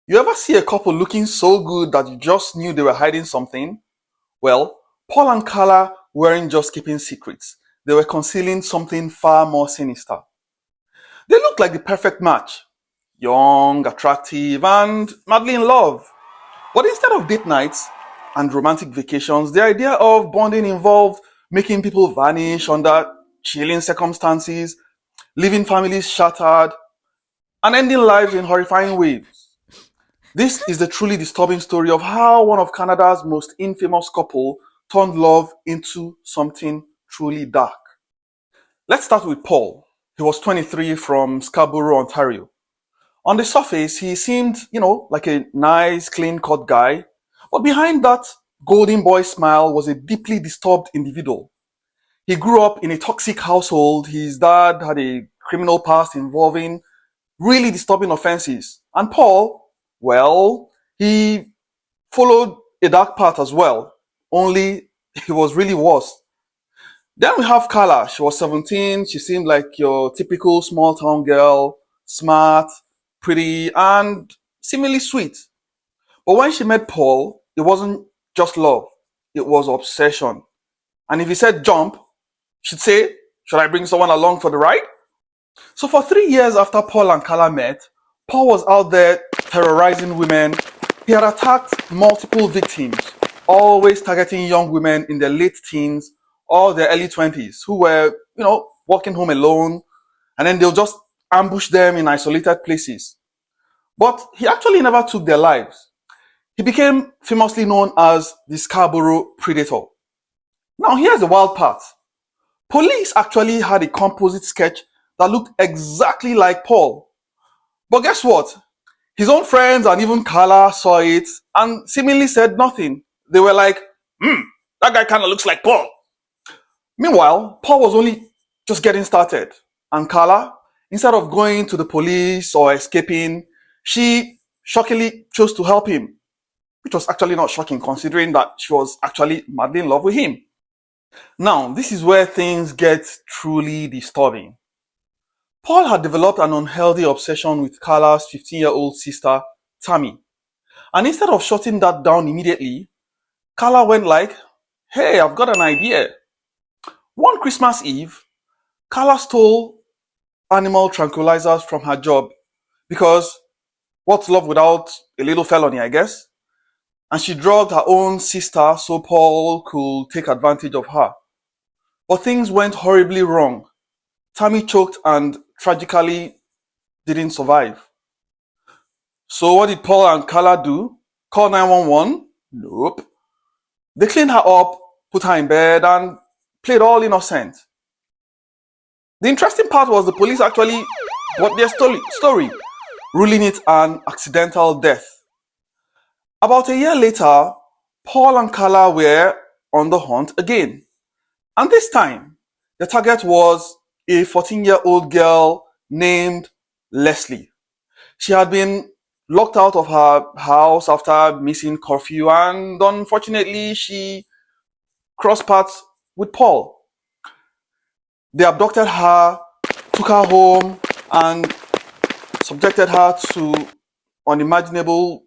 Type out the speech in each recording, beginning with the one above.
You ever see a couple looking so good that you just knew they were hiding something? Well, Paul and Carla weren't just keeping secrets. They were concealing something far more sinister. They looked like the perfect match. Young, attractive, and madly in love. But instead of date nights and romantic vacations, the idea of bonding involved making people vanish under chilling circumstances, leaving families shattered, and ending lives in horrifying ways. This is the truly disturbing story of how one of Canada's most infamous couple turned love into something truly dark. Let's start with Paul. He was 23 from Scarborough, Ontario. On the surface, he seemed, like a nice, clean-cut guy. But behind that golden boy smile was a deeply disturbed individual. He grew up in a toxic household. His dad had a criminal past involving really disturbing offenses. And Paul, well, he followed a dark path as well, only he was really worse. Then we have Carla. She was 17. She seemed like your typical small town girl, smart, pretty, and seemingly sweet. But when she met Paul, it wasn't just love, it was obsession. And if he said jump, she'd say, should I bring someone along for the ride? So for 3 years after Paul and Carla met, Paul was out there terrorizing women. He had attacked multiple victims, always targeting young women in their late teens or their early 20s who were, walking home alone, and then they'll just ambush them in isolated places. But he actually never took their lives. He became famously known as the Scarborough Predator. Now here's the wild part. Police actually had a composite sketch that looked exactly like Paul. But guess what? His own friends and even Carla saw it and seemingly said nothing. They were like, that guy kind of looks like Paul. Meanwhile, Paul was only just getting started. And Carla, instead of going to the police or escaping, she shockingly chose to help him, which was actually not shocking considering that she was actually madly in love with him. Now, this is where things get truly disturbing. Paul had developed an unhealthy obsession with Carla's 15-year-old sister, Tammy. And instead of shutting that down immediately, Carla went like, hey, I've got an idea. One Christmas Eve, Carla stole animal tranquilizers from her job because what's love without a little felony, I guess? And she drugged her own sister so Paul could take advantage of her. But things went horribly wrong. Tammy choked and tragically didn't survive. So what did Paul and Carla do? Call 911? Nope. They cleaned her up, put her in bed, and played all innocent. The interesting part was the police actually got their story, ruling it an accidental death. About a year later, Paul and Carla were on the hunt again. And this time, the target was a 14-year-old girl named Leslie. She had been locked out of her house after missing curfew, and unfortunately, she crossed paths with Paul. They abducted her, took her home, and subjected her to unimaginable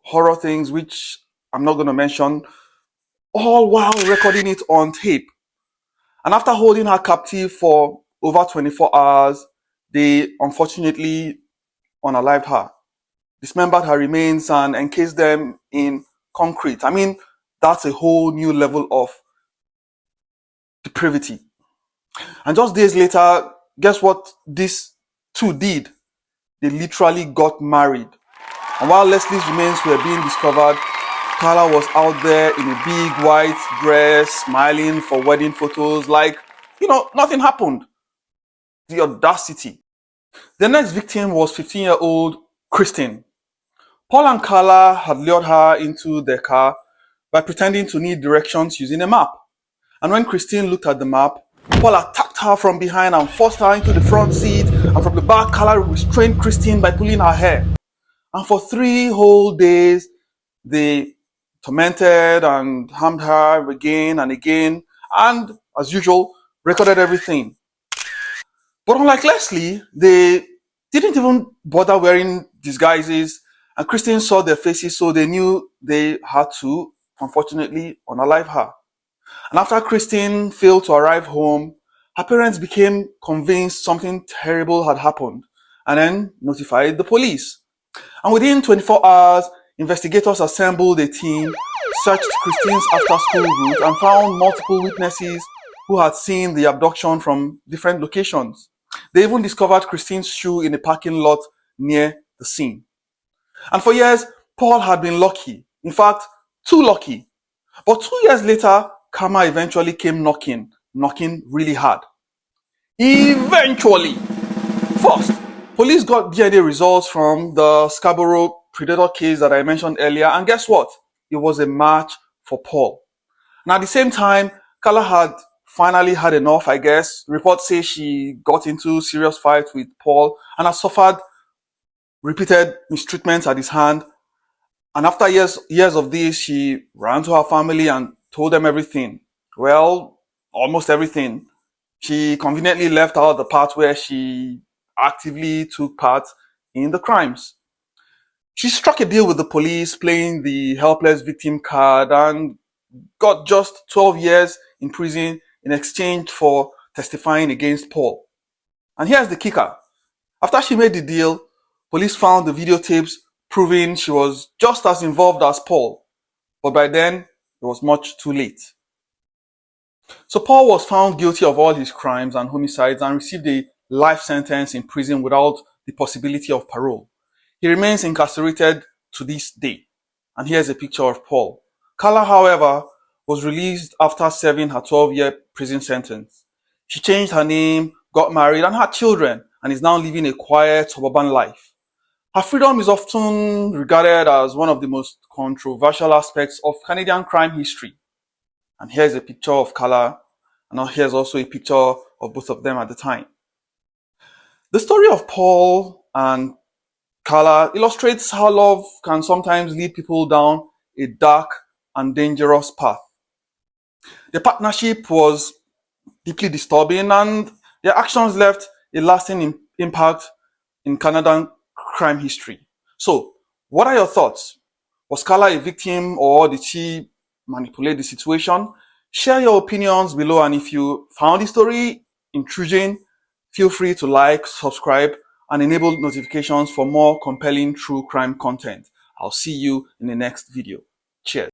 horror things, which I'm not going to mention, all while recording it on tape. And after holding her captive for over 24 hours, they unfortunately unalived her, dismembered her remains, and encased them in concrete. I mean, that's a whole new level of depravity. And just days later, guess what these two did? They literally got married. And while Leslie's remains were being discovered, Carla was out there in a big white dress, smiling for wedding photos, like, nothing happened. The audacity. The next victim was 15-year-old Christine. Paul and Carla had lured her into their car by pretending to need directions using a map. And when Christine looked at the map, Paul attacked her from behind and forced her into the front seat. And from the back, Carla restrained Christine by pulling her hair. And for 3 whole days, they tormented and harmed her again and again, and as usual, recorded everything. But unlike Leslie, they didn't even bother wearing disguises, And Christine saw their faces, so they knew they had to, unfortunately, unalive her. And after Christine failed to arrive home, her parents became convinced something terrible had happened and then notified the police. And within 24 hours, investigators assembled a team, searched Christine's after-school route, and found multiple witnesses who had seen the abduction from different locations. They even discovered Christine's shoe in a parking lot near the scene. And for years, Paul had been lucky. In fact, too lucky. But 2 years later, karma eventually came knocking really hard. Eventually! First, police got DNA results from the Scarborough Predator case that I mentioned earlier, and guess what? It was a match for Paul. And at the same time, Karla had finally had enough, I guess. Reports say she got into serious fights with Paul and has suffered repeated mistreatments at his hand. And after years of this, she ran to her family and told them everything. Well, almost everything. She conveniently left out the part where she actively took part in the crimes. She struck a deal with the police, playing the helpless victim card, and got just 12 years in prison in exchange for testifying against Paul. And here's the kicker. After she made the deal, police found the videotapes proving she was just as involved as Paul. But by then, it was much too late. So Paul was found guilty of all his crimes and homicides and received a life sentence in prison without the possibility of parole. He remains incarcerated to this day. And here's a picture of Paul. Karla, however, was released after serving her 12-year prison sentence. She changed her name, got married, and had children, and is now living a quiet suburban life. Her freedom is often regarded as one of the most controversial aspects of Canadian crime history. And here's a picture of Karla, and now here's also a picture of both of them at the time. The story of Paul and Karla illustrates how love can sometimes lead people down a dark and dangerous path. Their partnership was deeply disturbing, and their actions left a lasting impact in Canadian crime history. So, what are your thoughts? Was Karla a victim, or did she manipulate the situation? Share your opinions below, and if you found the story intriguing, feel free to like, subscribe, and enable notifications for more compelling true crime content. I'll see you in the next video. Cheers.